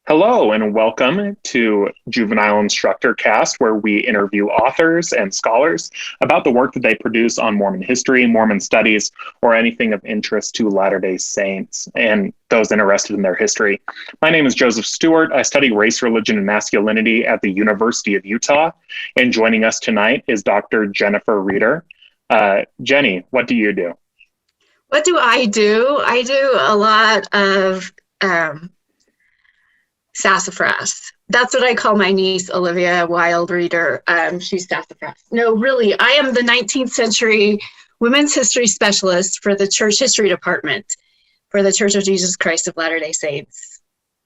Hello and welcome to Juvenile Instructor Cast, where we interview authors and scholars about the work that they produce on Mormon history, Mormon studies, or anything of interest to Latter-day Saints and those interested in their history. My name is Joseph Stewart. I study race, religion, and masculinity at the University of Utah. And joining us tonight is Dr. Jennifer Reeder. Jenny, what do you do? What do? I do a lot of sassafras. That's what I call my niece, Olivia Wild Reeder. She's sassafras. No, really, I am the 19th century women's history specialist for the church history department for the Church of Jesus Christ of Latter-day Saints,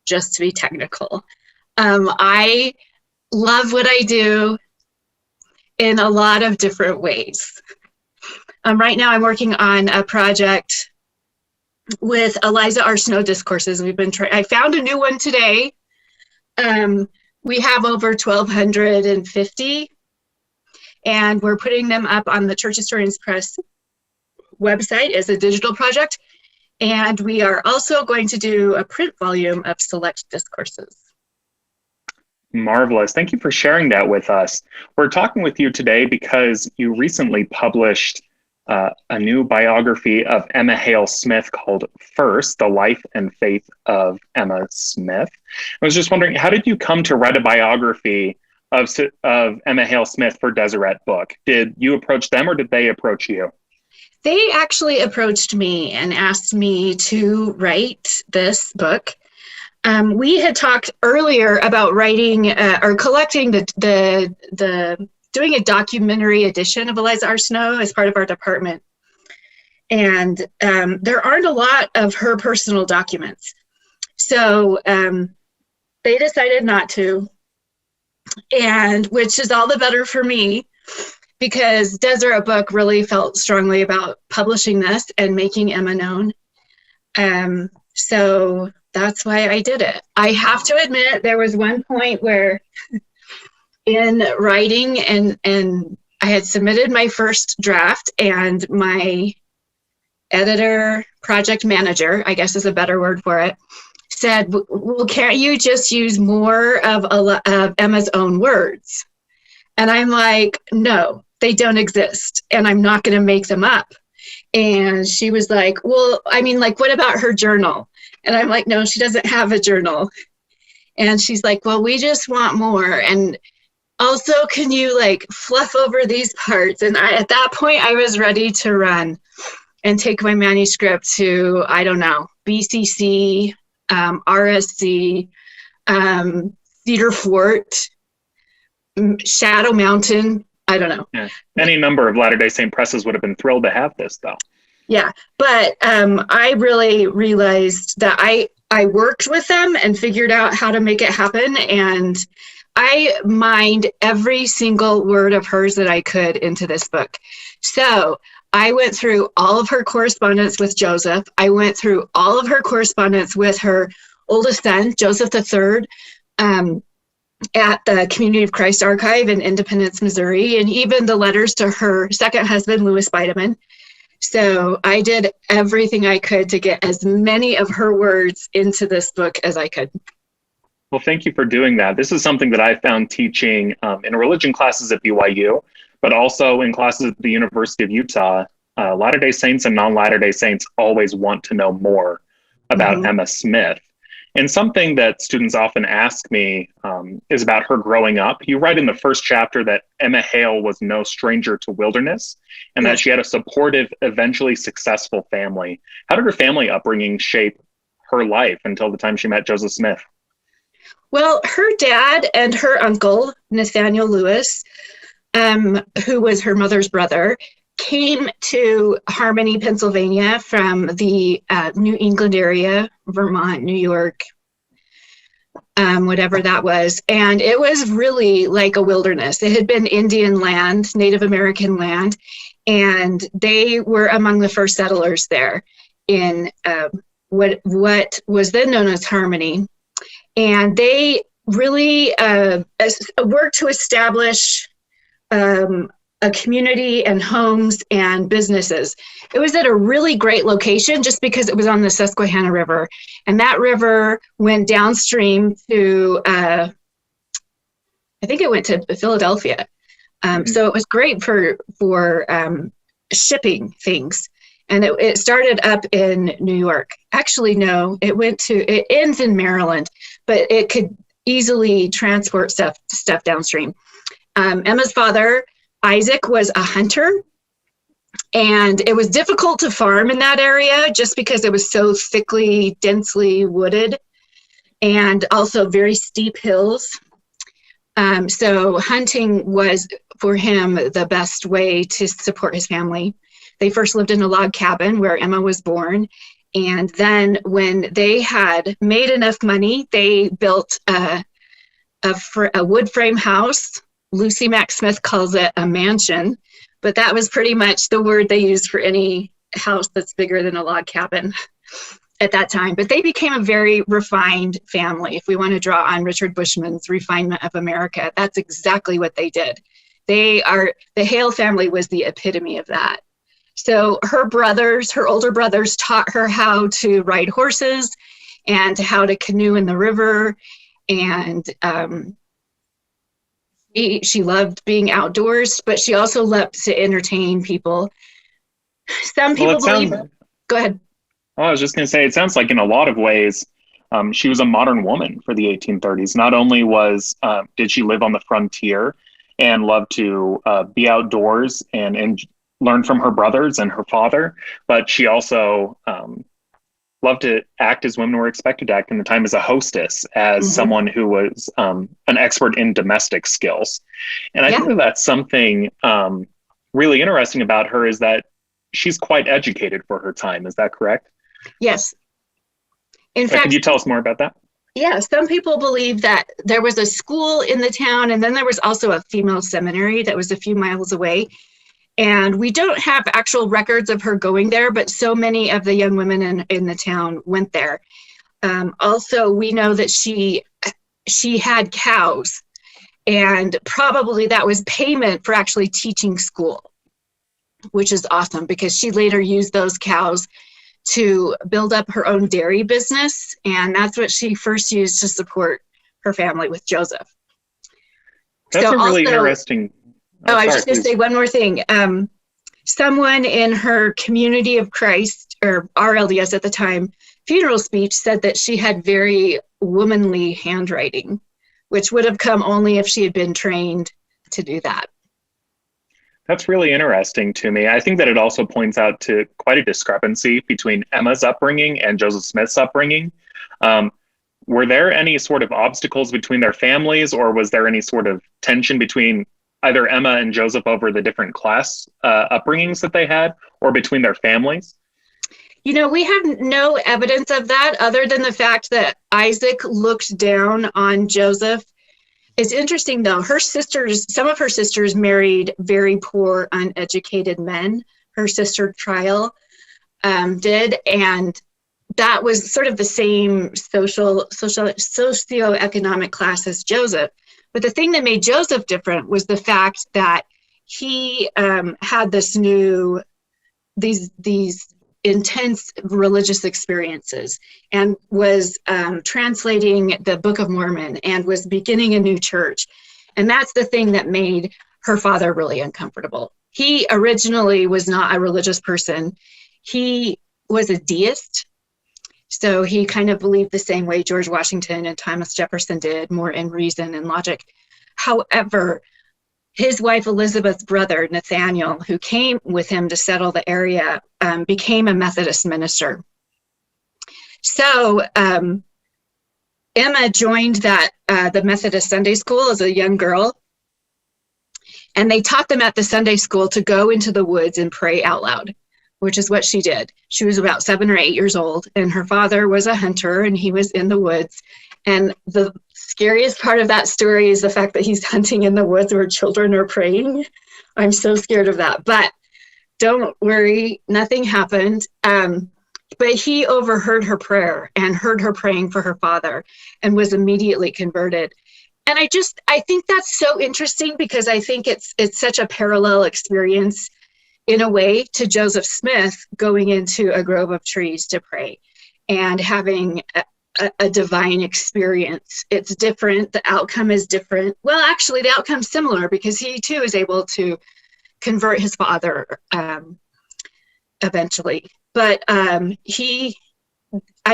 just to be technical. I love what I do in a lot of different ways. Right now I'm working on a project with Eliza R. Snow discourses. I found a new one today. We have over 1,250, and we're putting them up on the Church Historians Press website as a digital project. And we are also going to do a print volume of select discourses. Marvelous. Thank you for sharing that with us. We're talking with you today because you recently published a new biography of Emma Hale Smith called First, The Life and Faith of Emma Smith. I was just wondering, how did you come to write a biography of Emma Hale Smith for Deseret Book? Did you approach them or did they approach you? They actually approached me and asked me to write this book. We had talked earlier about writing or collecting doing a documentary edition of Eliza R. Snow as part of our department. And there aren't a lot of her personal documents. So they decided not to, and which is all the better for me, because Deseret Book really felt strongly about publishing this and making Emma known. So that's why I did it. I have to admit, there was one point where in writing and I had submitted my first draft, and my editor, project manager, I guess is a better word for it, said, well, can't you just use more of Emma's own words? And I'm like, no, they don't exist, and I'm not going to make them up. And she was like, well, I mean, like, what about her journal? And I'm like, no, she doesn't have a journal. And she's like, well, we just want more. And also, can you like fluff over these parts? And at that point, I was ready to run and take my manuscript to, I don't know, BCC, RSC, Cedar Fort, Shadow Mountain. I don't know. Yeah. Any number of Latter-day Saint presses would have been thrilled to have this, though. Yeah, but I really realized that I worked with them and figured out how to make it happen. And I mined every single word of hers that I could into this book. So I went through all of her correspondence with Joseph. I went through all of her correspondence with her oldest son, Joseph III, at the Community of Christ Archive in Independence, Missouri, and even the letters to her second husband, Louis Bideman. So I did everything I could to get as many of her words into this book as I could. Well, thank you for doing that. This is something that I found teaching in religion classes at BYU, but also in classes at the University of Utah. Latter-day Saints and non-Latter-day Saints always want to know more about Emma Smith. And something that students often ask me is about her growing up. You write in the first chapter that Emma Hale was no stranger to wilderness and that she had a supportive, eventually successful family. How did her family upbringing shape her life until the time she met Joseph Smith? Well, her dad and her uncle, Nathaniel Lewis, who was her mother's brother, came to Harmony, Pennsylvania from the New England area, Vermont, New York, whatever that was. And it was really like a wilderness. It had been Indian land, Native American land, and they were among the first settlers there in what was then known as Harmony. And they really worked to establish a community and homes and businesses. It was at a really great location just because it was on the Susquehanna River. And that river went downstream to, I think it went to Philadelphia. So it was great for shipping things. And it started up in New York. Actually, no, it ends in Maryland, but it could easily transport stuff downstream. Emma's father, Isaac, was a hunter, and it was difficult to farm in that area just because it was so thickly, densely wooded, and also very steep hills. So hunting was, for him, the best way to support his family. They first lived in a log cabin where Emma was born. And then when they had made enough money, they built a wood frame house. Lucy Mack Smith calls it a mansion, but that was pretty much the word they used for any house that's bigger than a log cabin at that time. But they became a very refined family. If we want to draw on Richard Bushman's Refinement of America, that's exactly what they did. The Hale family was the epitome of that. So her older brothers taught her how to ride horses and how to canoe in the river. And she loved being outdoors, but she also loved to entertain people. Some people believe... Go ahead. I was just going to say, it sounds like in a lot of ways, she was a modern woman for the 1830s. Not only did she live on the frontier and love to be outdoors and learn from her brothers and her father, but she also loved to act as women were expected to act in the time, as a hostess, as someone who was an expert in domestic skills. And I think that's something really interesting about her, is that she's quite educated for her time. Is that correct? Yes. In fact, can you tell us more about that? Yeah, some people believe that there was a school in the town, and then there was also a female seminary that was a few miles away. And we don't have actual records of her going there, but so many of the young women in the town went there. Also, we know that she had cows, and probably that was payment for actually teaching school, which is awesome because she later used those cows to build up her own dairy business. And that's what she first used to support her family with Joseph. That's a really interesting... I was just going to say one more thing. Someone in her Community of Christ, or RLDS at the time, funeral speech said that she had very womanly handwriting, which would have come only if she had been trained to do that. That's really interesting to me. I think that it also points out to quite a discrepancy between Emma's upbringing and Joseph Smith's upbringing. Were there any sort of obstacles between their families, or was there any sort of tension between either Emma and Joseph over the different class upbringings that they had, or between their families? You know, we have no evidence of that other than the fact that Isaac looked down on Joseph. It's interesting, though. Some of her sisters married very poor, uneducated men. Her sister Trial did, and that was sort of the same socioeconomic class as Joseph. But the thing that made Joseph different was the fact that he had these intense religious experiences, and was translating the Book of Mormon, and was beginning a new church. And that's the thing that made her father really uncomfortable. He originally was not a religious person. He was a deist. So he kind of believed the same way George Washington and Thomas Jefferson did, more in reason and logic. However, his wife Elizabeth's brother, Nathaniel, who came with him to settle the area, became a Methodist minister. So Emma joined the Methodist Sunday school as a young girl. And they taught them at the Sunday school to go into the woods and pray out loud, which is what she did. She was about 7 or 8 years old, and her father was a hunter, and he was in the woods. And the scariest part of that story is the fact that he's hunting in the woods where children are praying. I'm so scared of that, but don't worry, nothing happened. But he overheard her prayer and heard her praying for her father, and was immediately converted. And I think that's so interesting because I think it's such a parallel experience in a way to Joseph Smith going into a grove of trees to pray and having a divine experience. It's different. The outcome is different. Well, actually, the outcome's similar because he too is able to convert his father eventually. But I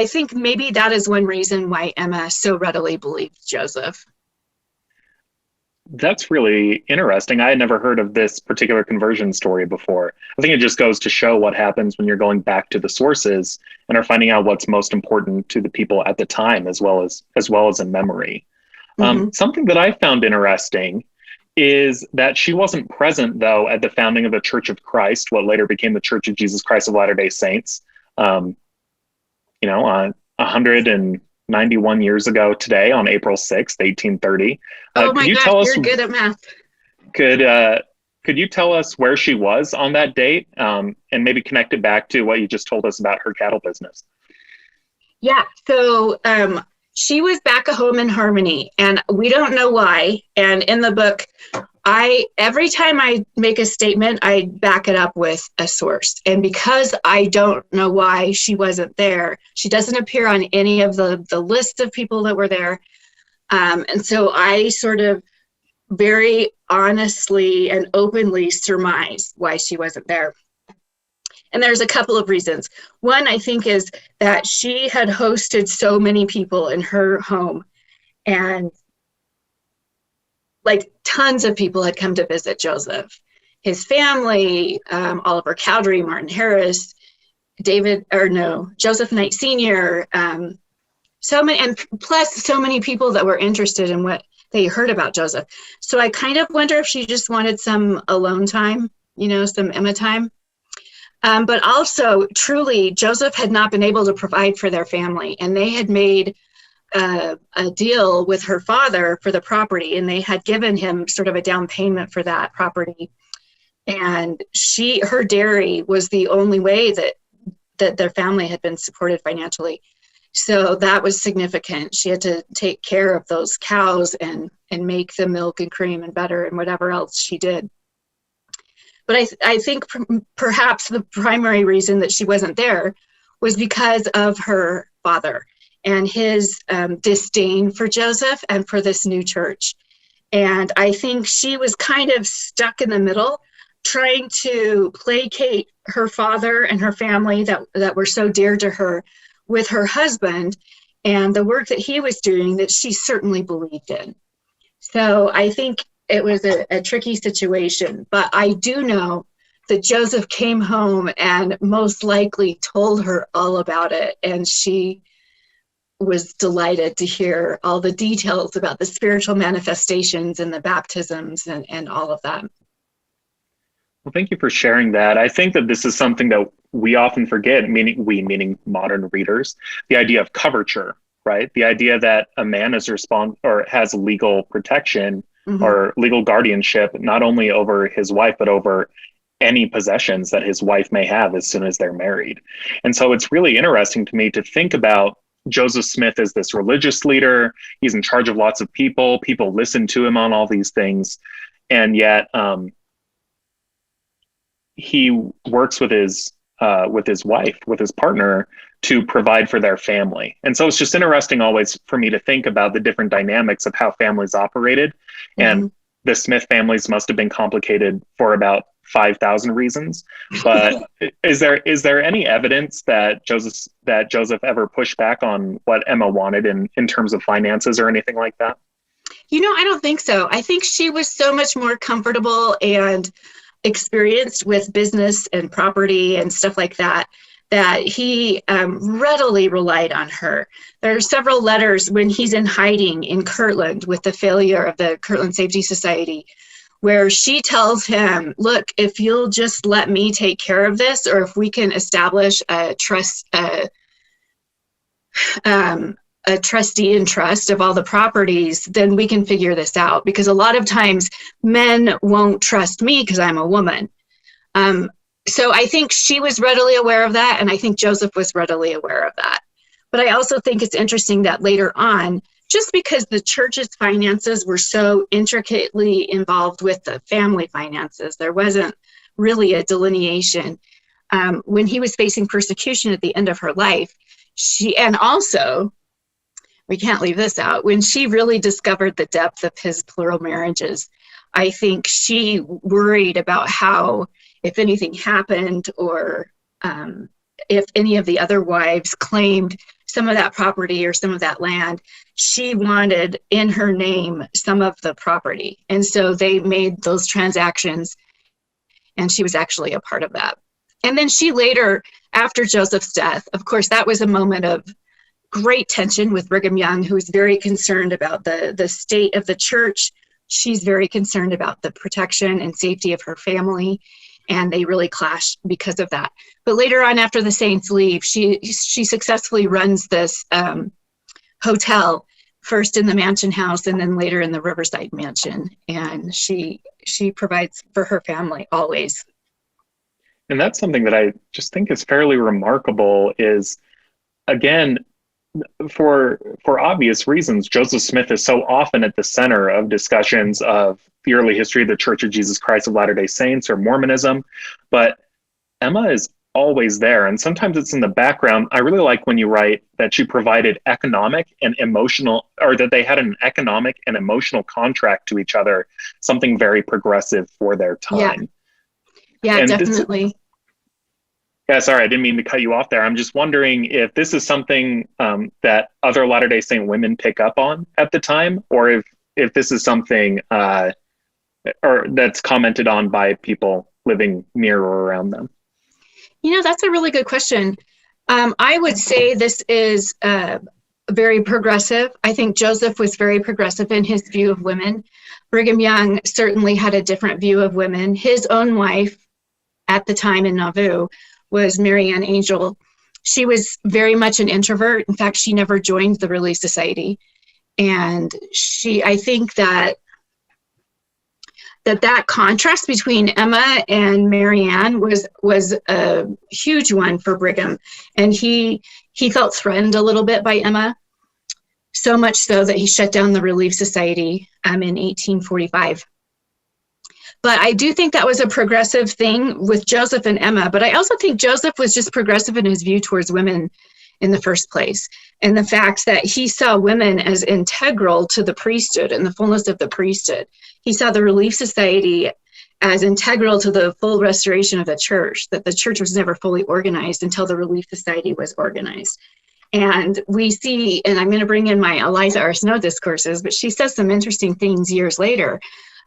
think maybe that is one reason why Emma so readily believed Joseph. That's really interesting. I had never heard of this particular conversion story before. I think it just goes to show what happens when you're going back to the sources and are finding out what's most important to the people at the time, as well as in memory. Mm-hmm. Something that I found interesting is that she wasn't present, though, at the founding of the Church of Christ, what later became the Church of Jesus Christ of Latter-day Saints. 191 years ago today, on April 6th, 1830. Oh my could you gosh, tell us? you're good at math. Could you tell us where she was on that date, and maybe connect it back to what you just told us about her cattle business? Yeah. So she was back home in Harmony, and we don't know why. And in the book, every time I make a statement, I back it up with a source. And because I don't know why she wasn't there, she doesn't appear on any of the list of people that were there. And so I sort of very honestly and openly surmise why she wasn't there. And there's a couple of reasons. One, I think, is that she had hosted so many people in her home, and like tons of people had come to visit Joseph, his family, Oliver Cowdery, Martin Harris, Joseph Knight Sr., so many, and plus so many people that were interested in what they heard about Joseph. So I kind of wonder if she just wanted some alone time, some Emma time. But also, truly, Joseph had not been able to provide for their family, and they had made a deal with her father for the property, and they had given him sort of a down payment for that property. And her dairy was the only way that their family had been supported financially. So that was significant. She had to take care of those cows and make the milk and cream and butter and whatever else she did. But I think perhaps the primary reason that she wasn't there was because of her father and his disdain for Joseph and for this new church. And I think she was kind of stuck in the middle, trying to placate her father and her family that were so dear to her with her husband and the work that he was doing that she certainly believed in. So I think it was a tricky situation, but I do know that Joseph came home and most likely told her all about it. And she was delighted to hear all the details about the spiritual manifestations and the baptisms and all of that. Well, thank you for sharing that. I think that this is something that we often forget, meaning modern readers, the idea of coverture, right? The idea that a man is has legal protection or legal guardianship, not only over his wife, but over any possessions that his wife may have as soon as they're married. And so it's really interesting to me to think about Joseph Smith as this religious leader. He's in charge of lots of people. People listen to him on all these things. And yet he works with his wife, with his partner, to provide for their family. And so it's just interesting always for me to think about the different dynamics of how families operated. And the Smith families must have been complicated for about 5,000 reasons. But is there any evidence that Joseph ever pushed back on what Emma wanted in terms of finances or anything like that? I don't think so. I think she was so much more comfortable and experienced with business and property and stuff like that he readily relied on her. There are several letters when he's in hiding in Kirtland with the failure of the Kirtland Safety Society, where she tells him, look, if you'll just let me take care of this, or if we can establish a trustee and trust of all the properties, then we can figure this out. Because a lot of times men won't trust me because I'm a woman. So I think she was readily aware of that. And I think Joseph was readily aware of that. But I also think it's interesting that later on, just because the church's finances were so intricately involved with the family finances. There wasn't really a delineation. When he was facing persecution at the end of her life, and also, we can't leave this out, when she really discovered the depth of his plural marriages, I think she worried about how, if anything happened, or if any of the other wives claimed some of that property or some of that land, she wanted in her name some of the property. And so they made those transactions, and she was actually a part of that. And then she later, after Joseph's death, of course, that was a moment of great tension with Brigham Young, who was very concerned about the state of the church. She's very concerned about the protection and safety of her family, and they really clashed because of that. But later on, after the saints leave, she successfully runs this hotel, first in the Mansion House and then later in the Riverside Mansion, and she provides for her family always. And that's something that I just think is fairly remarkable is, again, for obvious reasons, Joseph Smith is so often at the center of discussions of the early history of the Church of Jesus Christ of Latter-day Saints or Mormonism, but Emma is always there. And sometimes it's in the background. I really like when you write that she provided economic and emotional, or that they had an economic and emotional contract to each other, something very progressive for their time. Yeah, definitely. Yeah, sorry, I didn't mean to cut you off there. I'm just wondering if this is something that other Latter-day Saint women pick up on at the time, or if this is something or that's commented on by people living near or around them. That's a really good question. I would say this is very progressive. I think Joseph was very progressive in his view of women. Brigham Young certainly had a different view of women. His own wife at the time in Nauvoo was Mary Ann Angel. She was very much an introvert. In fact, she never joined the Relief Society. And I think that contrast between Emma and Mary Ann was a huge one for Brigham. And he felt threatened a little bit by Emma, so much so that he shut down the Relief Society in 1845. But I do think that was a progressive thing with Joseph and Emma. But I also think Joseph was just progressive in his view towards women in the first place. And the fact that he saw women as integral to the priesthood and the fullness of the priesthood. He saw the Relief Society as integral to the full restoration of the church, that the church was never fully organized until the Relief Society was organized. And we see, and I'm going to bring in my Eliza R. Snow discourses, but she says some interesting things years later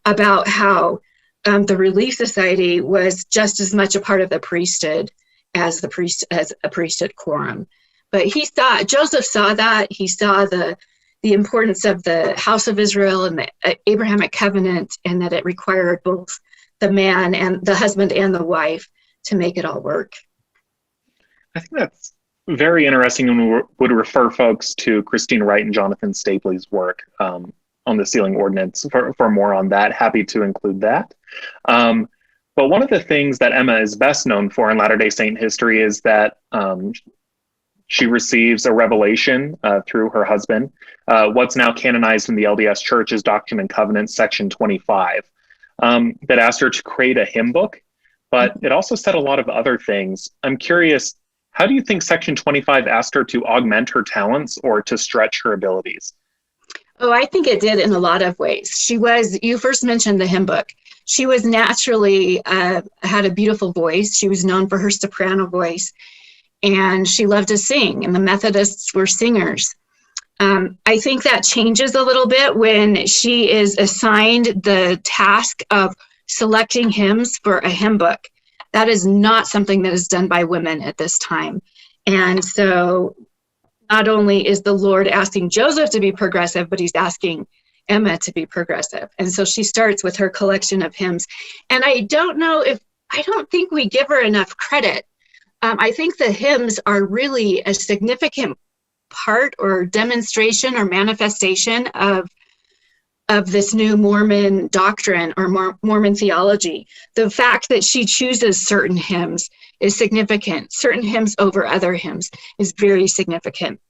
about how the Relief Society was just as much a part of the priesthood as a priesthood quorum. But Joseph saw that. He saw the importance of the house of Israel and the Abrahamic covenant, and that it required both the man and the husband and the wife to make it all work. I think that's very interesting, and we would refer folks to Christine Wright and Jonathan Stapley's work on the sealing ordinance for more on that. Happy to include that. But one of the things that Emma is best known for in Latter-day Saint history is that she receives a revelation through her husband. What's now canonized in the LDS Church is Doctrine and Covenants, section 25, that asked her to create a hymn book, but it also said a lot of other things. I'm curious, how do you think section 25 asked her to augment her talents or to stretch her abilities? Oh, I think it did in a lot of ways. You first mentioned the hymn book. She was naturally, had a beautiful voice. She was known for her soprano voice, and she loved to sing, and the Methodists were singers. I think that changes a little bit when she is assigned the task of selecting hymns for a hymn book. That is not something that is done by women at this time. And so not only is the Lord asking Joseph to be progressive, but he's asking Emma to be progressive. And so she starts with her collection of hymns. And I don't think we give her enough credit. I think the hymns are really a significant part or demonstration or manifestation of this new Mormon doctrine or Mormon theology. The fact that she chooses certain hymns is significant. Certain hymns over other hymns is very significant.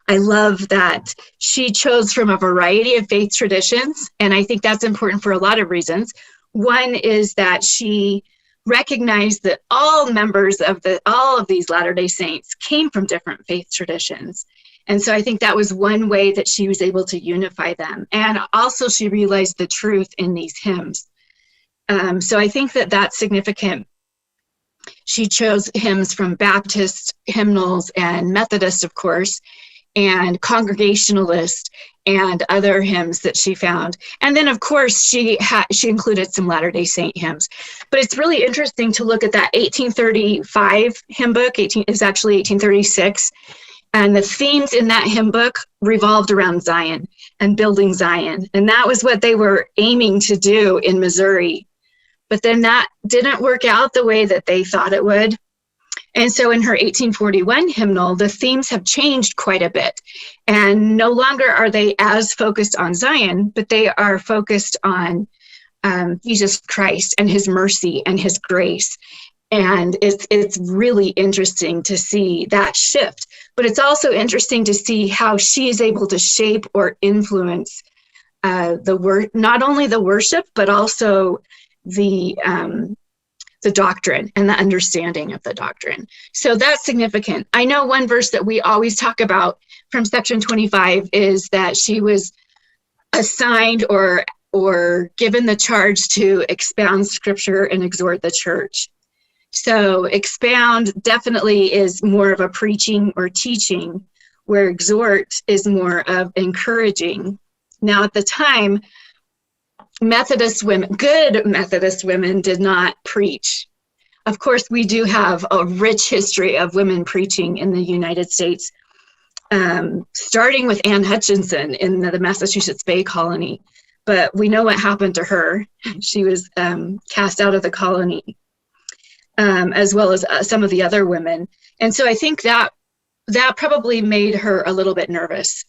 I love that she chose from a variety of faith traditions, and I think that's important for a lot of reasons. One is that she recognized that all members of all of these Latter-day Saints came from different faith traditions. And so I think that was one way that she was able to unify them. And also she realized the truth in these hymns. So I think that that's significant. She chose hymns from Baptist hymnals and Methodist, of course, and Congregationalist and other hymns that she found. And then, of course, she included some Latter-day Saint hymns. But it's really interesting to look at that 1835 hymn book. It's actually 1836. And the themes in that hymn book revolved around Zion and building Zion. And that was what they were aiming to do in Missouri. But then that didn't work out the way that they thought it would. And so in her 1841 hymnal, the themes have changed quite a bit. And no longer are they as focused on Zion, but they are focused on Jesus Christ and his mercy and his grace. And it's really interesting to see that shift. But it's also interesting to see how she is able to shape or influence not only the worship, but also the doctrine and the understanding of the doctrine. So that's significant. I know one verse that we always talk about from section 25 is that she was assigned or given the charge to expound scripture and exhort the church. So expound definitely is more of a preaching or teaching, where exhort is more of encouraging. Now at the time, good Methodist women did not preach. Of course, we do have a rich history of women preaching in the United States, starting with Anne Hutchinson in the Massachusetts Bay Colony. But we know what happened to her. She was cast out of the colony, as well as some of the other women. And so I think that probably made her a little bit nervous.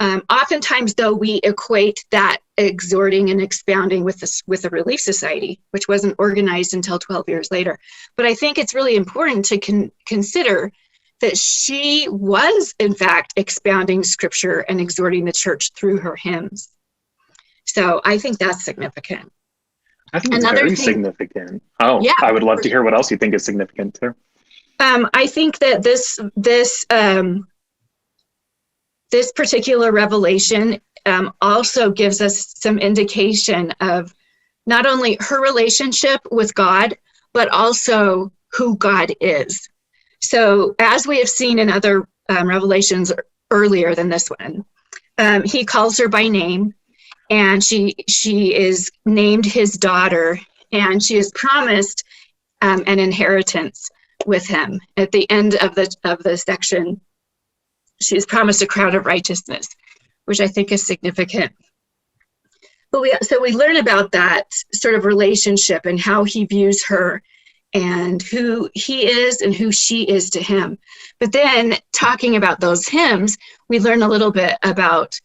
Oftentimes, though, we equate that exhorting and expounding with the Relief Society, which wasn't organized until 12 years later. But I think it's really important to consider that she was, in fact, expounding scripture and exhorting the church through her hymns. So I think that's significant. I think it's very significant. Oh, yeah, I would love to hear what else you think is significant too. I think that this particular revelation also gives us some indication of not only her relationship with God, but also who God is. So as we have seen in other revelations earlier than this one, he calls her by name, and she is named his daughter, and she is promised an inheritance with him. At the end of the section, she is promised a crown of righteousness, which I think is significant. But we learn about that sort of relationship and how he views her and who he is and who she is to him. But then talking about those hymns, we learn a little bit about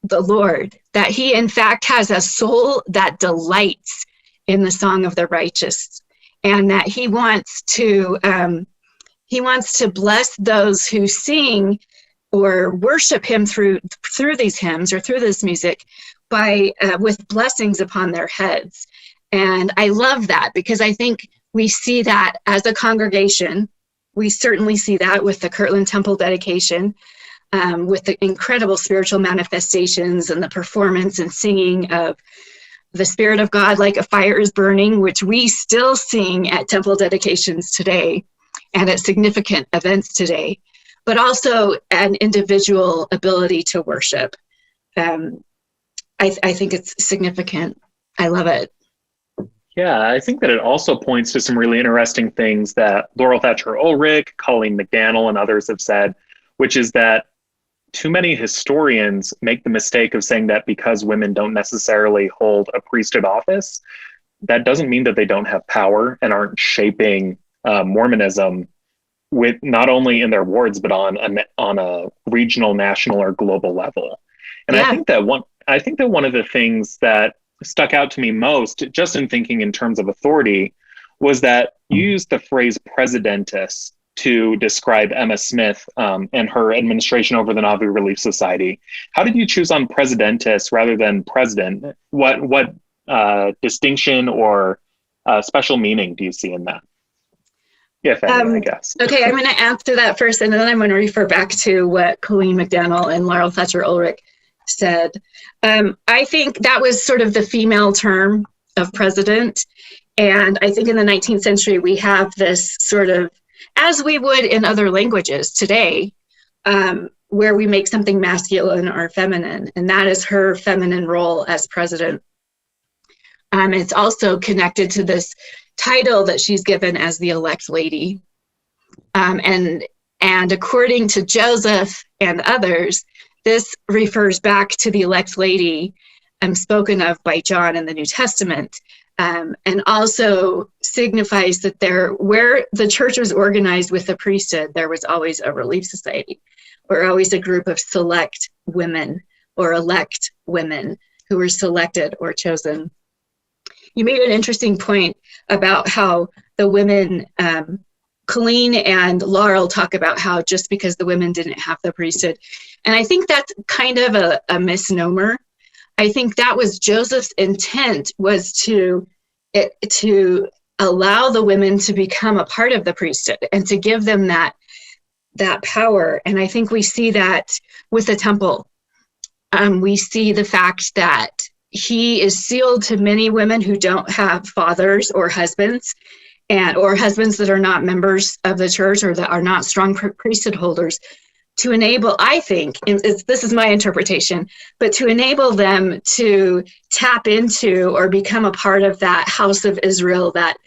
the Lord, that he in fact has a soul that delights in the song of the righteous, and that he wants to bless those who sing or worship him through these hymns or through this music by with blessings upon their heads. And I love that, because I think we see that as a congregation. We certainly see that with the Kirtland Temple dedication, with the incredible spiritual manifestations and the performance and singing of the Spirit of God like a fire is burning, which we still sing at temple dedications today and at significant events today, but also an individual ability to worship. I think it's significant. I love it. Yeah, I think that it also points to some really interesting things that Laurel Thatcher Ulrich, Colleen McDaniel, and others have said, which is that too many historians make the mistake of saying that because women don't necessarily hold a priesthood office, that doesn't mean that they don't have power and aren't shaping Mormonism with not only in their wards, but on a regional, national, or global level. And yeah. I think that one of the things that stuck out to me most, just in thinking in terms of authority, was that you used the phrase presidentus to describe Emma Smith and her administration over the Nauvoo Relief Society. How did you choose on presidentis rather than president? What distinction or special meaning do you see in that? If any, I guess. Okay, I'm going to answer that first, and then I'm going to refer back to what Colleen McDaniel and Laurel Thatcher Ulrich said. I think that was sort of the female term of president. And I think in the 19th century, we have this sort of, as we would in other languages today, where we make something masculine or feminine, and that is her feminine role as president. It's also connected to this title that she's given as the elect lady. And according to Joseph and others, this refers back to the elect lady spoken of by John in the New Testament, and also signifies that where the church was organized with the priesthood, there was always a relief society, or always a group of select women or elect women who were selected or chosen. You made an interesting point about how the women, Colleen and Laurel talk about how just because the women didn't have the priesthood. And I think that's kind of a misnomer. I think that was Joseph's intent, was to allow the women to become a part of the priesthood and to give them that power. And I think we see that with the temple. We see the fact that he is sealed to many women who don't have fathers or husbands, or husbands that are not members of the church or that are not strong priesthood holders, to enable, I think, and this is my interpretation, but to enable them to tap into or become a part of that house of Israel, that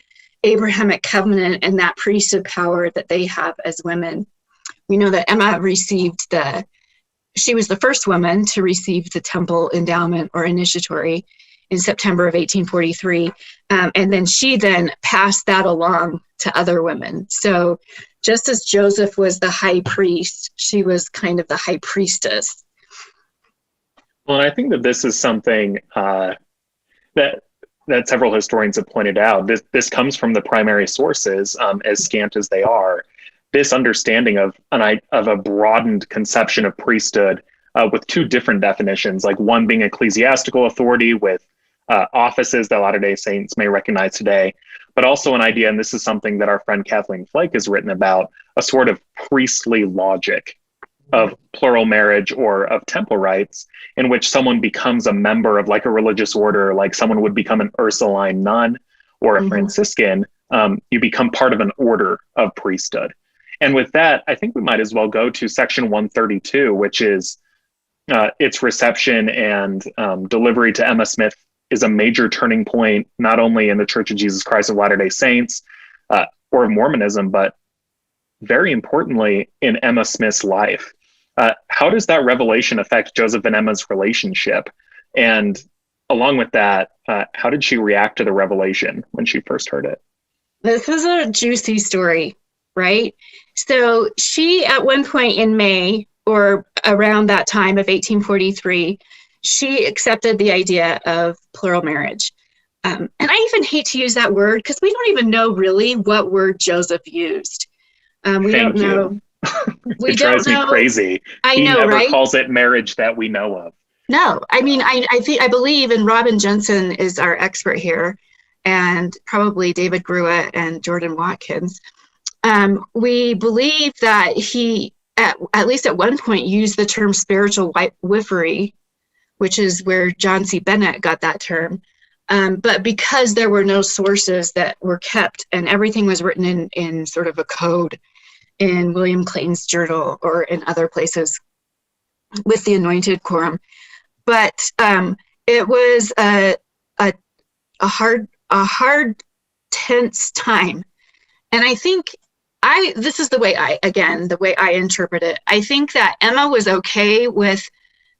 Abrahamic covenant, and that priesthood power that they have as women. We know that Emma she was the first woman to receive the temple endowment or initiatory in September of 1843. And then she passed that along to other women. So just as Joseph was the high priest, she was kind of the high priestess. Well, I think that this is something that several historians have pointed out. This comes from the primary sources, as scant as they are. This understanding of a broadened conception of priesthood with two different definitions, like one being ecclesiastical authority with offices that Latter-day Saints may recognize today, but also an idea, and this is something that our friend Kathleen Flake has written about, a sort of priestly logic of plural marriage or of temple rights, in which someone becomes a member of like a religious order, like someone would become an Ursuline nun or a Franciscan. You become part of an order of priesthood. And with that, I think we might as well go to section 132, which is its reception and delivery to Emma Smith is a major turning point, not only in the Church of Jesus Christ of Latter-day Saints or Mormonism, but very importantly in Emma Smith's life. How does that revelation affect Joseph and Emma's relationship? And along with that, how did she react to the revelation when she first heard it? This is a juicy story, right? So she, at one point in May, or around that time of 1843, she accepted the idea of plural marriage. And I even hate to use that word because we don't even know really what word Joseph used. We Thank don't know. You. It drives me crazy. I know, never right? calls it marriage that we know of. No, I mean, I believe, and Robin Jensen is our expert here, and probably David Gruett and Jordan Watkins. We believe that he, at least at one point, used the term spiritual wifery, which is where John C. Bennett got that term. But because there were no sources that were kept and everything was written in sort of a code in William Clayton's journal or in other places with the Anointed Quorum. But it was a hard, tense time. And I think this is the way I interpret it. I think that Emma was okay with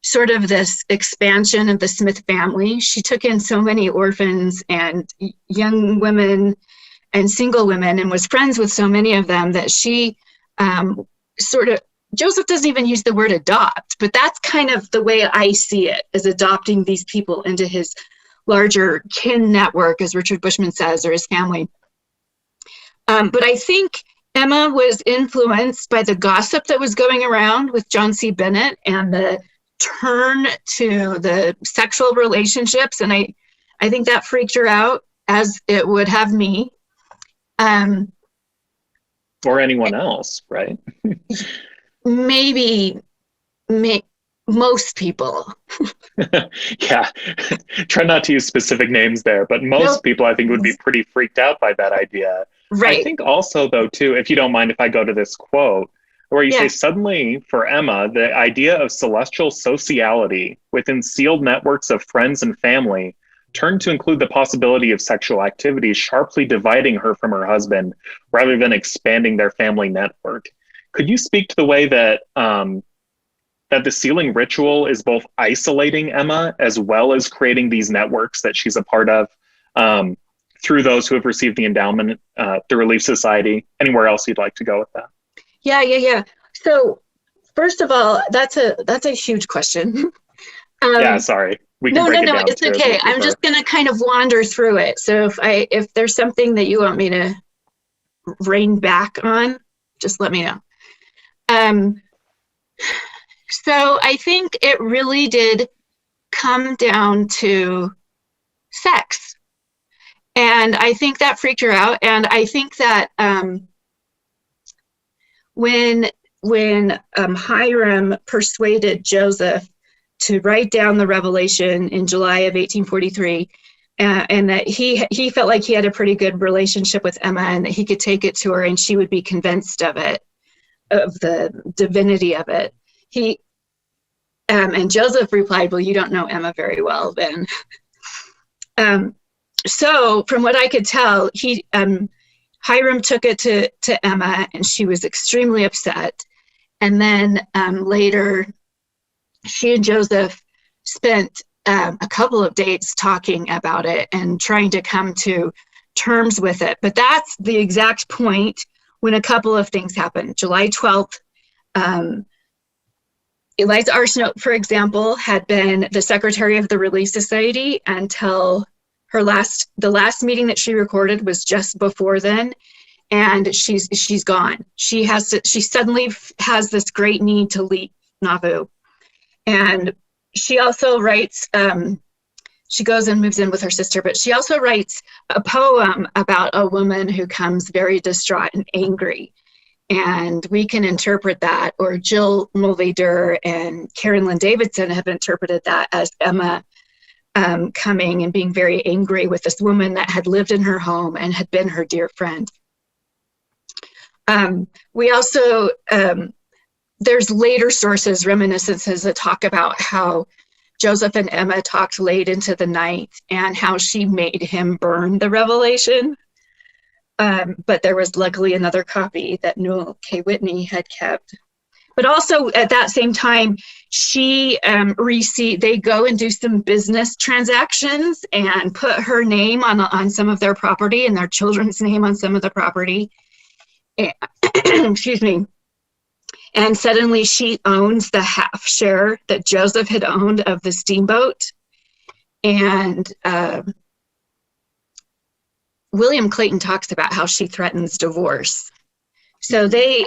sort of this expansion of the Smith family. She took in so many orphans and young women and single women and was friends with so many of them that she Joseph doesn't even use the word adopt, but that's kind of the way I see it, as adopting these people into his larger kin network, as Richard Bushman says, or his family. But I think Emma was influenced by the gossip that was going around with John C. Bennett and the turn to the sexual relationships. And I think that freaked her out, as it would have me. Or anyone else, right? Maybe most people. Yeah. Try not to use specific names there, but most Nope. people I think would be pretty freaked out by that idea. I Right. think also, though, too, if you don't mind if I go to this quote, where you say, Yeah. suddenly for Emma, the idea of celestial sociality within sealed networks of friends and family turned to include the possibility of sexual activity, sharply dividing her from her husband rather than expanding their family network. Could you speak to the way that that the sealing ritual is both isolating Emma as well as creating these networks that she's a part of um, through those who have received the endowment, the Relief Society? Anywhere else you'd like to go with that? Yeah. So first of all, that's a huge question. Yeah, um, sorry. We can no, break no, it no, down it's too if you okay. I'm prefer. just gonna kind of wander through it. So if there's something that you want me to rein back on, just let me know. Um, so I think it really did come down to sex. And I think that freaked her out. And I think that when Hiram persuaded Joseph to write down the revelation in July of 1843, and that he felt like he had a pretty good relationship with Emma, and that he could take it to her and she would be convinced of it, of the divinity of it. He and Joseph replied, "Well, you don't know Emma very well, then." So, from what I could tell, Hiram took it to Emma, and she was extremely upset. And then later, she and Joseph spent a couple of days talking about it and trying to come to terms with it. But that's the exact point when a couple of things happened. July 12th, Eliza Arsenault, for example, had been the secretary of the Relief Society until the last meeting that she recorded was just before then, and she's gone. She suddenly has this great need to leave Nauvoo, and she also writes. She goes and moves in with her sister, but she also writes a poem about a woman who comes very distraught and angry. And we can interpret that, or Jill Mulvey-Durr and Karen Lynn Davidson have interpreted that as Emma coming and being very angry with this woman that had lived in her home and had been her dear friend. We also, there's later sources, reminiscences that talk about how Joseph and Emma talked late into the night and how she made him burn the revelation. But there was luckily another copy that Newell K. Whitney had kept. But also at that same time, they go and do some business transactions and put her name on some of their property and their children's name on some of the property. Excuse me. And suddenly she owns the half share that Joseph had owned of the steamboat. And William Clayton talks about how she threatens divorce. So they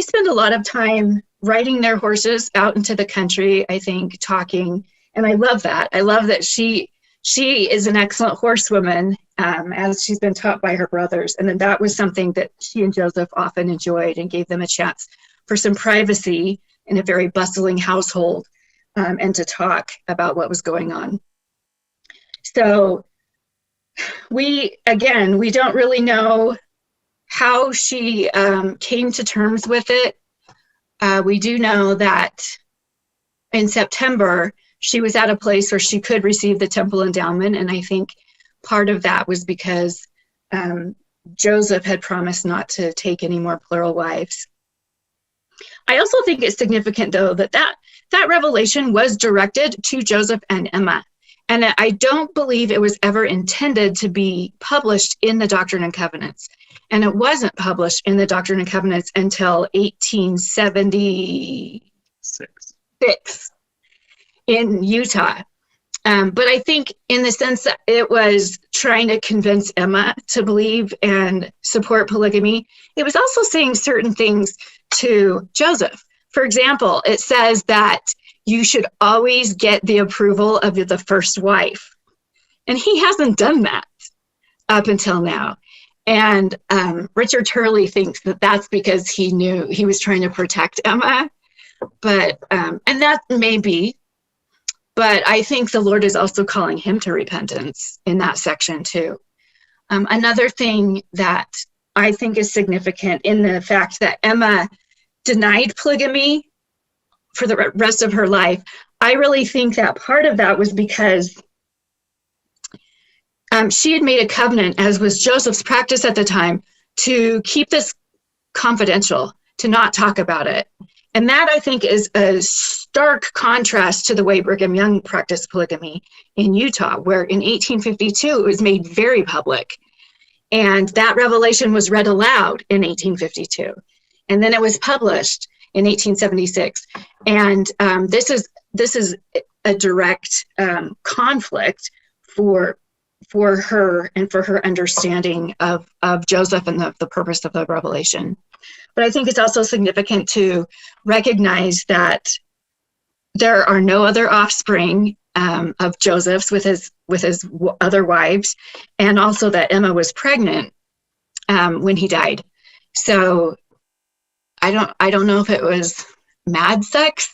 spend a lot of time riding their horses out into the country, I think, talking. And I love that. I love that she is an excellent horsewoman, as she's been taught by her brothers. And then that was something that she and Joseph often enjoyed and gave them a chance for some privacy in a very bustling household, and to talk about what was going on. So we don't really know how she came to terms with it. We do know that in September, she was at a place where she could receive the temple endowment. And I think part of that was because Joseph had promised not to take any more plural wives. I also think it's significant, though, that revelation was directed to Joseph and Emma. And I don't believe it was ever intended to be published in the Doctrine and Covenants. And it wasn't published in the Doctrine and Covenants until 1876 in Utah. But I think in the sense that it was trying to convince Emma to believe and support polygamy, it was also saying certain things to Joseph. For example, it says that you should always get the approval of the first wife. And he hasn't done that up until now. And Richard Turley thinks that that's because he knew he was trying to protect Emma. But, and that may be, but I think the Lord is also calling him to repentance in that section too. Another thing that I think is significant in the fact that Emma denied polygamy for the rest of her life, I really think that part of that was because she had made a covenant, as was Joseph's practice at the time, to keep this confidential, to not talk about it. And that, I think, is a stark contrast to the way Brigham Young practiced polygamy in Utah, where in 1852 it was made very public. And that revelation was read aloud in 1852. And then it was published in 1876. And this is a direct conflict for her and for her understanding of Joseph and the purpose of the revelation. But I think it's also significant to recognize that there are no other offspring of Joseph's with his other wives, and also that Emma was pregnant when he died. So I don't know if it was mad sex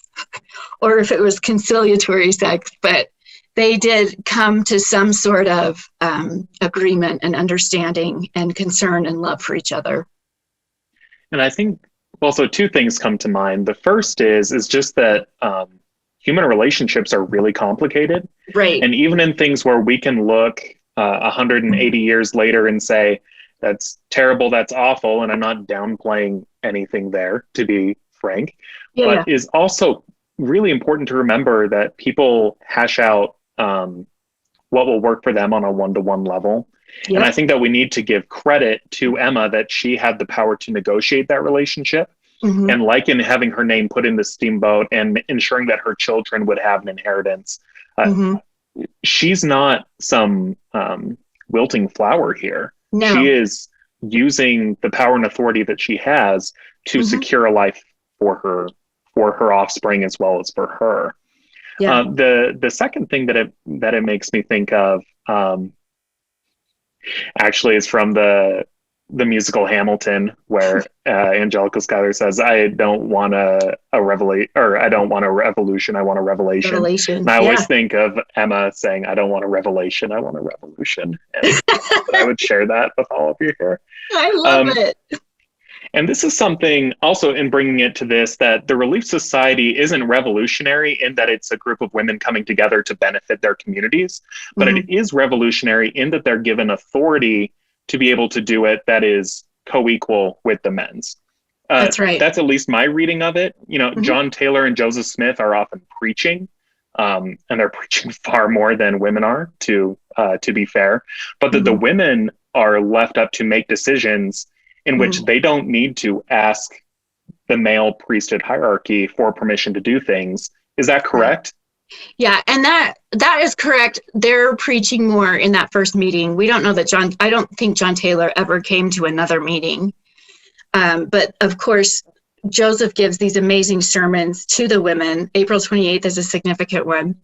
or if it was conciliatory sex, but they did come to some sort of agreement and understanding and concern and love for each other. And I think also two things come to mind. The first is just that human relationships are really complicated. Right. And even in things where we can look 180 years later and say, that's terrible, that's awful, and I'm not downplaying anything there, to be frank, but is also really important to remember that people hash out what will work for them on a one-to-one level. Yep. And I think that we need to give credit to Emma that she had the power to negotiate that relationship. Mm-hmm. And like in having her name put in the steamboat and ensuring that her children would have an inheritance. She's not some wilting flower here. No. She is using the power and authority that she has to secure a life for her offspring as well as for her. Yeah. The second thing that it makes me think of actually is from the musical Hamilton, where Angelica Schuyler says, "I don't want a revelation, or I don't want a revolution. I want a revelation." And I always think of Emma saying, "I don't want a revelation. I want a revolution." And I would share that with all of you here. I love it. And this is something also in bringing it to this, that the Relief Society isn't revolutionary in that it's a group of women coming together to benefit their communities, but it is revolutionary in that they're given authority to be able to do it that is co-equal with the men's. That's right. That's at least my reading of it. You know, John Taylor and Joseph Smith are often preaching, and they're preaching far more than women are, to be fair, but that the women are left up to make decisions in which they don't need to ask the male priesthood hierarchy for permission to do things. Is that correct? Yeah, and that is correct. They're preaching more in that first meeting. We don't know that I don't think John Taylor ever came to another meeting. But of course, Joseph gives these amazing sermons to the women. April 28th is a significant one.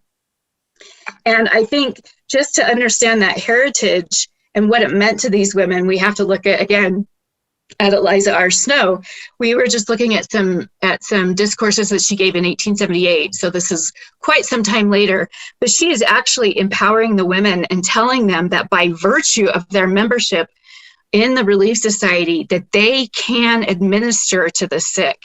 And I think just to understand that heritage and what it meant to these women, we have to look at Eliza R. Snow. We were just looking at some discourses that she gave in 1878. So this is quite some time later, but she is actually empowering the women and telling them that by virtue of their membership in the Relief Society, that they can administer to the sick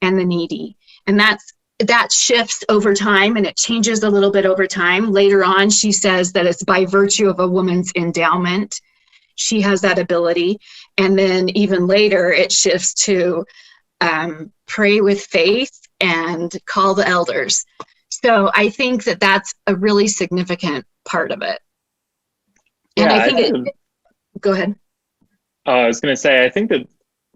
and the needy. And that shifts over time, and it changes a little bit over time. Later on, she says that it's by virtue of a woman's endowment. She has that ability. And then even later, it shifts to pray with faith and call the elders. So I think that that's a really significant part of it. And I think go ahead. I was going to say, I think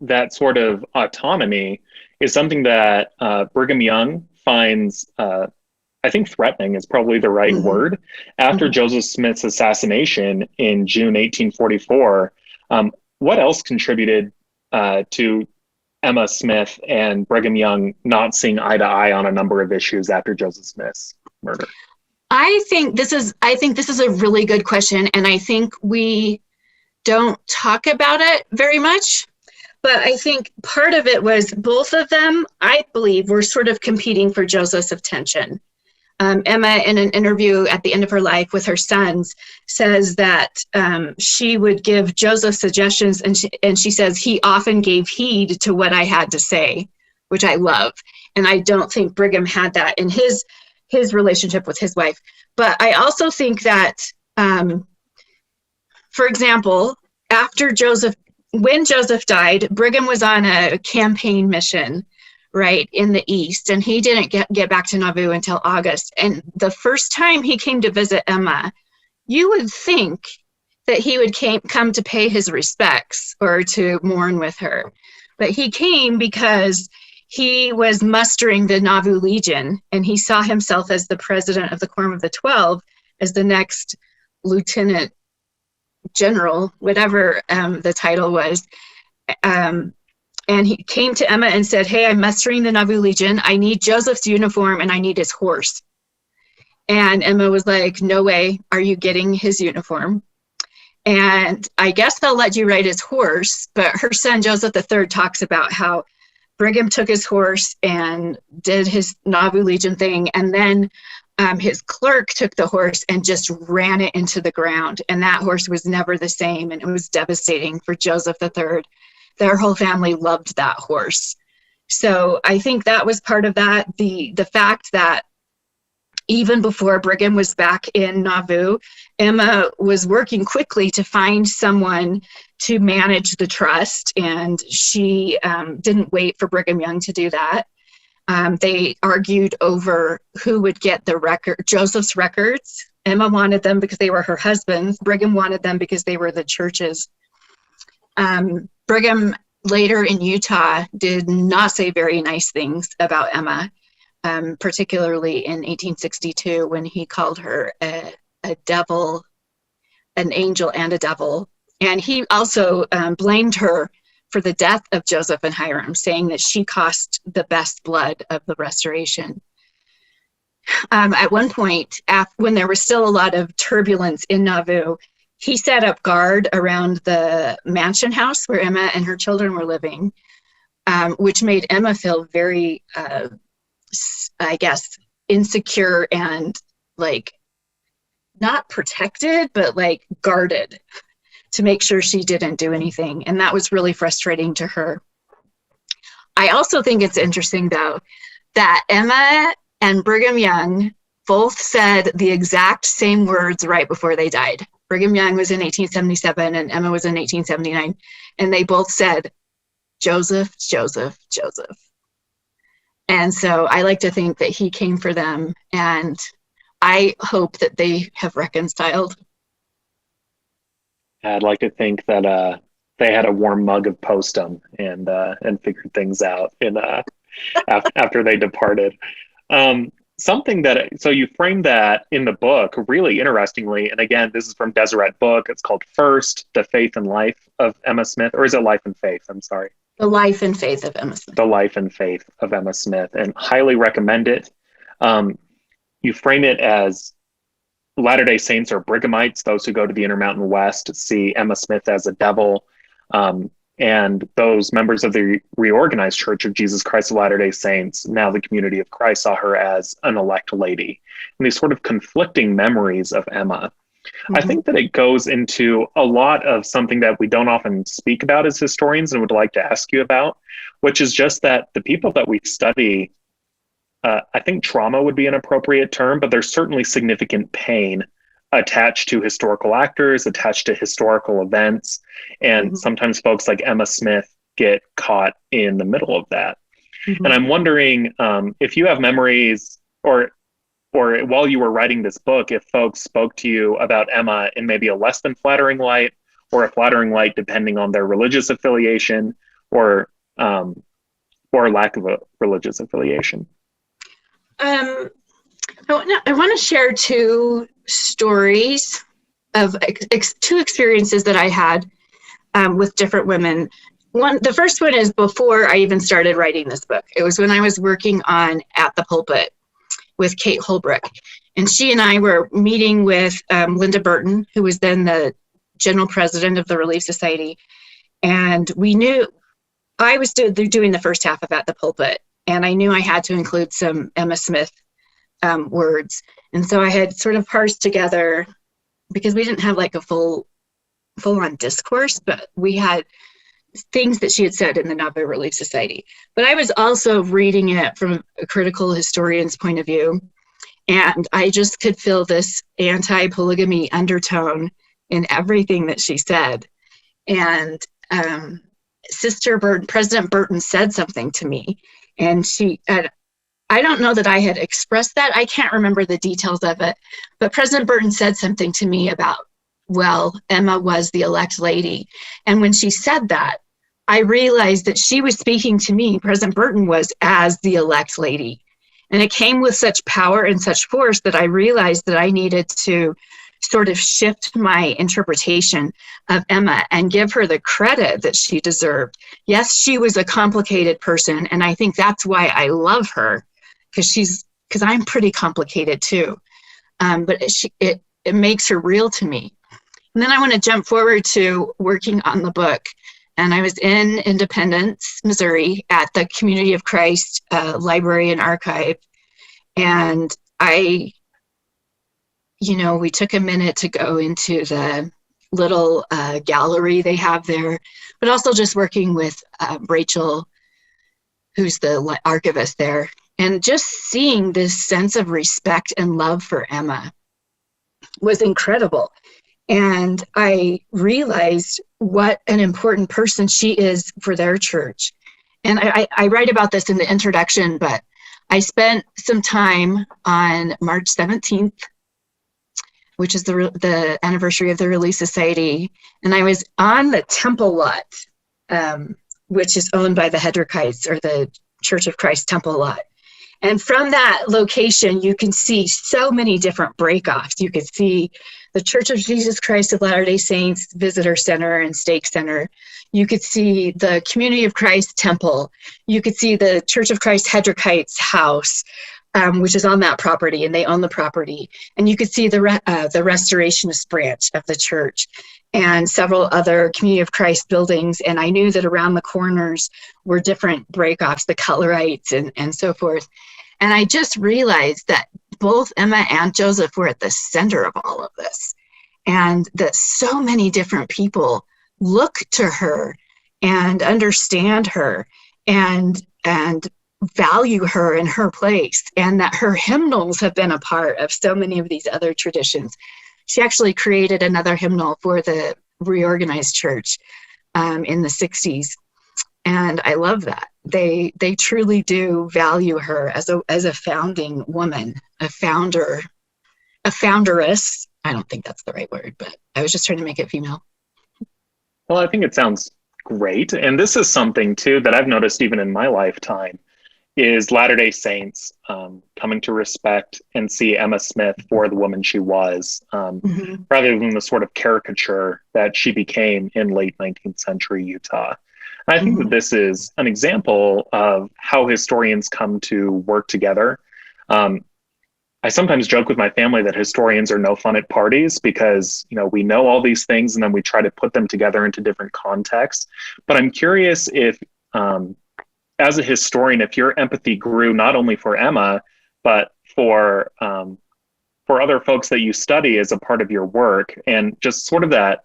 that sort of autonomy is something that Brigham Young finds I think threatening is probably the right Mm-hmm. word. After Mm-hmm. Joseph Smith's assassination in June 1844, what else contributed to Emma Smith and Brigham Young not seeing eye to eye on a number of issues after Joseph Smith's murder? I think this is a really good question, and I think we don't talk about it very much. But I think part of it was both of them, I believe, were sort of competing for Joseph's attention. Emma, in an interview at the end of her life with her sons, says that she would give Joseph suggestions, and she says he often gave heed to what I had to say, which I love. And I don't think Brigham had that in his relationship with his wife. But I also think that, for example, when Joseph died, Brigham was on a campaign mission, right, in the East, and he didn't get back to Nauvoo until August. And the first time he came to visit Emma, you would think that he would come to pay his respects or to mourn with her. But he came because he was mustering the Nauvoo Legion, and he saw himself as the president of the Quorum of the 12, as the next lieutenant general, whatever the title was. And he came to Emma and said, "Hey, I'm mustering the Nauvoo Legion. I need Joseph's uniform and I need his horse." And Emma was like, "No way. Are you getting his uniform? And I guess they'll let you ride his horse." But her son, Joseph III, talks about how Brigham took his horse and did his Nauvoo Legion thing. And then his clerk took the horse and just ran it into the ground. And that horse was never the same. And it was devastating for Joseph III. Their whole family loved that horse. So I think that was part of that. The fact that even before Brigham was back in Nauvoo, Emma was working quickly to find someone to manage the trust, and she didn't wait for Brigham Young to do that. They argued over who would get Joseph's records. Emma wanted them because they were her husband's. Brigham wanted them because they were the church's. Brigham later in Utah did not say very nice things about Emma, particularly in 1862 when he called her a devil, an angel and a devil. And he also blamed her for the death of Joseph and Hiram, saying that she cost the best blood of the Restoration. At one point, when there was still a lot of turbulence in Nauvoo, he set up guard around the mansion house where Emma and her children were living, which made Emma feel very, I guess, insecure and like not protected, but like guarded to make sure she didn't do anything. And that was really frustrating to her. I also think it's interesting, though, that Emma and Brigham Young both said the exact same words right before they died. Brigham Young was in 1877 and Emma was in 1879. And they both said, "Joseph, Joseph, Joseph." And so I like to think that he came for them, and I hope that they have reconciled. I'd like to think that they had a warm mug of Postum and figured things out after they departed. Something so you framed that in the book really interestingly, and again, this is from Deseret book. It's called First: The Faith and Life of Emma Smith, or is it Life and Faith? I'm sorry. The Life and Faith of Emma Smith. The Life and Faith of Emma Smith, and highly recommend it. You frame it as Latter-day Saints are Brighamites, those who go to the Intermountain West see Emma Smith as a devil. And those members of the reorganized Church of Jesus Christ of Latter-day Saints, now the Community of Christ, saw her as an elect lady. And these sort of conflicting memories of Emma. Mm-hmm. I think that it goes into a lot of something that we don't often speak about as historians and would like to ask you about, which is just that the people that we study, I think trauma would be an appropriate term, but there's certainly significant pain attached to historical actors, attached to historical events. And mm-hmm. sometimes folks like Emma Smith get caught in the middle of that. Mm-hmm. And I'm wondering if you have memories or while you were writing this book, if folks spoke to you about Emma in maybe a less than flattering light or a flattering light, depending on their religious affiliation or lack of a religious affiliation. I want to share two stories of two experiences that I had with different women. The first one is before I even started writing this book. It was when I was working on At the Pulpit with Kate Holbrook. And she and I were meeting with Linda Burton, who was then the general president of the Relief Society. And we knew I was doing the first half of At the Pulpit, and I knew I had to include some Emma Smith words. And so I had sort of parsed together, because we didn't have like a full-on discourse, but we had things that she had said in the Navajo Relief Society. But I was also reading it from a critical historian's point of view, and I just could feel this anti-polygamy undertone in everything that she said. And President Burton said something to me, and I don't know that I had expressed that. I can't remember the details of it, but President Burton said something to me about, well, Emma was the elect lady. And when she said that, I realized that she was speaking to me, President Burton was, as the elect lady. And it came with such power and such force that I realized that I needed to sort of shift my interpretation of Emma and give her the credit that she deserved. Yes, she was a complicated person, and I think that's why I love her, because I'm pretty complicated too. But it makes her real to me. And then I want to jump forward to working on the book. And I was in Independence, Missouri, at the Community of Christ Library and Archive. And we took a minute to go into the little gallery they have there, but also just working with Rachel, who's the archivist there, and just seeing this sense of respect and love for Emma was incredible. And I realized what an important person she is for their church. And I write about this in the introduction, but I spent some time on March 17th, which is the anniversary of the Relief Society. And I was on the temple lot, which is owned by the Hedrickites, or the Church of Christ temple lot. And from that location, you can see so many different breakoffs. You could see the Church of Jesus Christ of Latter-day Saints Visitor Center and Stake Center. You could see the Community of Christ Temple. You could see the Church of Christ Hedrickites house, which is on that property, and they own the property. And you could see the Restorationist branch of the church and several other Community of Christ buildings. And I knew that around the corners were different breakoffs, the Cullerites and so forth. And I just realized that both Emma and Joseph were at the center of all of this, and that so many different people look to her and understand her and value her in her place, and that her hymnals have been a part of so many of these other traditions. She actually created another hymnal for the reorganized church in the 60s. And I love that. They truly do value her as a founding woman, a founderess. I don't think that's the right word, but I was just trying to make it female. Well, I think it sounds great. And this is something too that I've noticed even in my lifetime, is Latter-day Saints coming to respect and see Emma Smith for the woman she was, rather than the sort of caricature that she became in late 19th century Utah. And I think that this is an example of how historians come to work together. I sometimes joke with my family that historians are no fun at parties, because we know all these things and then we try to put them together into different contexts. But I'm curious if, as a historian, if your empathy grew not only for Emma, but for other folks that you study as a part of your work, and just sort of that,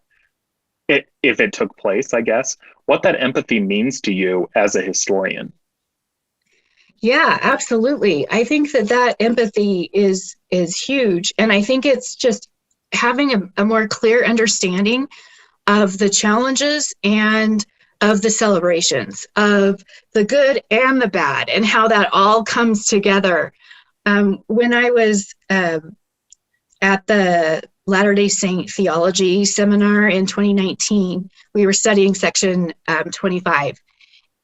if it took place, I guess, what that empathy means to you as a historian. Yeah, absolutely. I think that empathy is huge. And I think it's just having a more clear understanding of the challenges and of the celebrations, of the good and the bad, and how that all comes together. When I was at the Latter-day Saint Theology Seminar in 2019, we were studying section 25.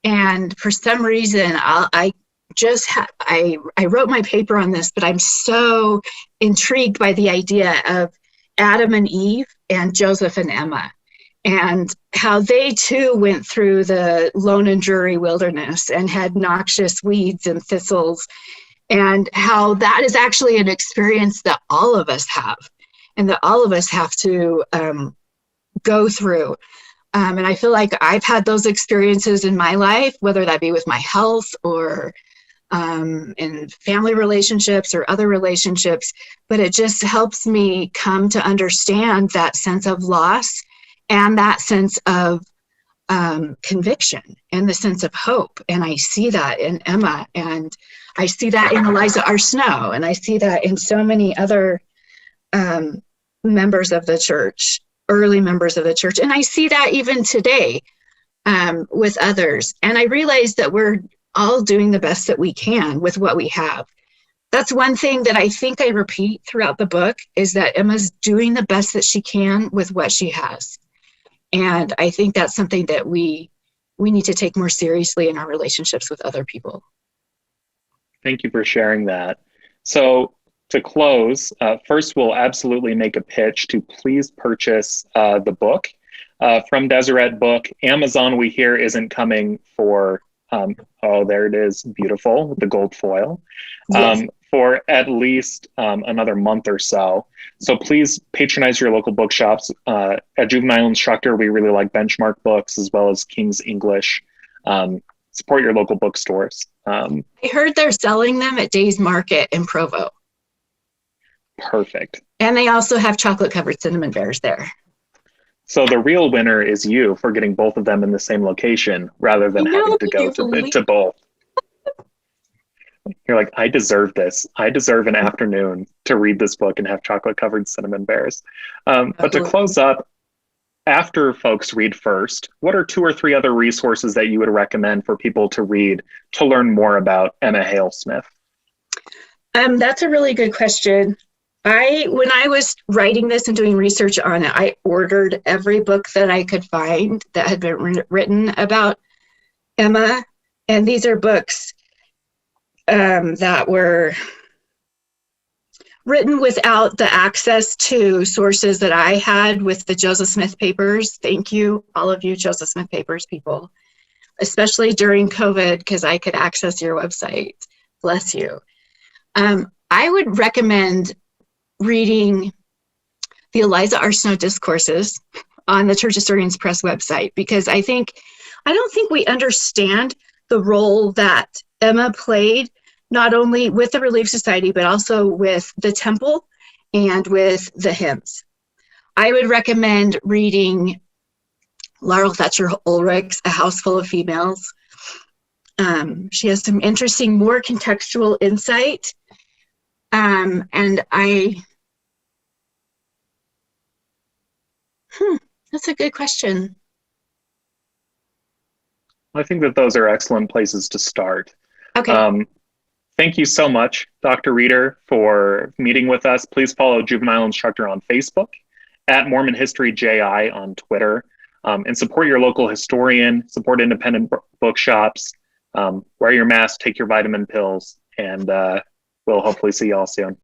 And for some reason, I I wrote my paper on this, but I'm so intrigued by the idea of Adam and Eve and Joseph and Emma, and how they too went through the lone and dreary wilderness and had noxious weeds and thistles, and how that is actually an experience that all of us have, and that all of us have to go through. And I feel like I've had those experiences in my life, whether that be with my health or in family relationships or other relationships, but it just helps me come to understand that sense of loss and that sense of conviction and the sense of hope. And I see that in Emma, and I see that in Eliza R. Snow, and I see that in so many other members of the church, early members of the church. And I see that even today with others. And I realize that we're all doing the best that we can with what we have. That's one thing that I think I repeat throughout the book, is that Emma's doing the best that she can with what she has. And I think that's something that we need to take more seriously in our relationships with other people. Thank you for sharing that. So to close, first we'll absolutely make a pitch to please purchase the book from Deseret Book. Amazon, we hear, isn't coming for there it is, beautiful with the gold foil, Yes. for at least another month or so. So please patronize your local bookshops. At Juvenile Instructor, we really like Benchmark Books as well as King's English. Support your local bookstores. I heard they're selling them at Day's Market in Provo. Perfect. And they also have chocolate-covered cinnamon bears there. So the real winner is you for getting both of them in the same location rather than having to go to both. You're like, I deserve this. I deserve an afternoon to read this book and have chocolate-covered cinnamon bears. But to close up, after folks read first, what are 2 or 3 other resources that you would recommend for people to read to learn more about Emma Hale Smith? That's a really good question. When I was writing this and doing research on it, I ordered every book that I could find that had been written about Emma. And these are books that were written without the access to sources that I had with the Joseph Smith papers. Thank you, all of you Joseph Smith papers people, especially during COVID, because I could access your website. Bless you. I would recommend reading the Eliza R. Snow discourses on the Church Historians Press website, because I don't think we understand the role that Emma played, not only with the Relief Society, but also with the temple and with the hymns. I would recommend reading Laurel Thatcher Ulrich's A House Full of Females. She has some interesting, more contextual insight. That's a good question. I think that those are excellent places to start. Okay. Thank you so much, Dr. Reeder, for meeting with us. Please follow Juvenile Instructor on Facebook, at Mormon History JI on Twitter, and support your local historian, support independent bookshops, wear your mask, take your vitamin pills, and we'll hopefully see you all soon.